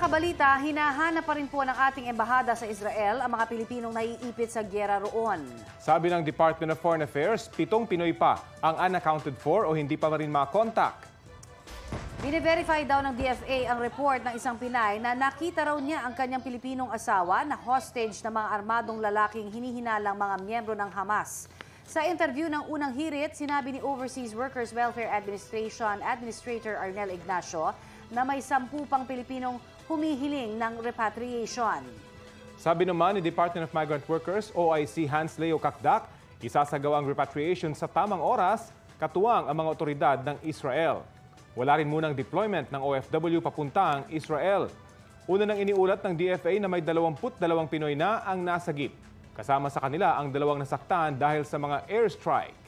kabalita, hinahanap pa rin po ng ating embahada sa Israel ang mga Pilipinong naiipit sa gyera roon. Sabi ng Department of Foreign Affairs, 7 Pinoy pa ang unaccounted for o hindi pa rin makontak. Bine-verify daw ng DFA ang report ng isang Pinay na nakita raw niya ang kanyang Pilipinong asawa na hostage ng mga armadong lalaking hinihinalang mga miyembro ng Hamas. Sa interview ng unang hirit, sinabi ni Overseas Workers Welfare Administration Administrator Arnel Ignacio na may 10 pang Pilipinong humihiling ng repatriation. Sabi naman ni Department of Migrant Workers, OIC Hans Leo Kakdak, isasagawa ang repatriation sa tamang oras, katuwang ang mga otoridad ng Israel. Wala rin munang deployment ng OFW papuntang Israel. Una nang iniulat ng DFA na may 22 Pinoy na ang nasagip. Kasama sa kanila ang 2 nasaktan dahil sa mga airstrike.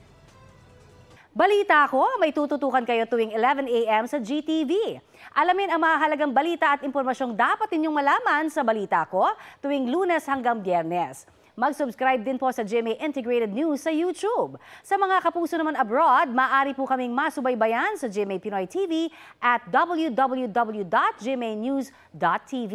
Balita ko, may tututukan kayo tuwing 11 a.m. sa GTV. Alamin ang mahalagang balita at impormasyong dapat ninyong malaman sa Balita Ko tuwing Lunes hanggang Biyernes. Mag-subscribe din po sa GMA Integrated News sa YouTube. Sa mga kapuso naman abroad, maaari po kaming masubaybayan sa GMA Pinoy TV at www.gmanews.tv.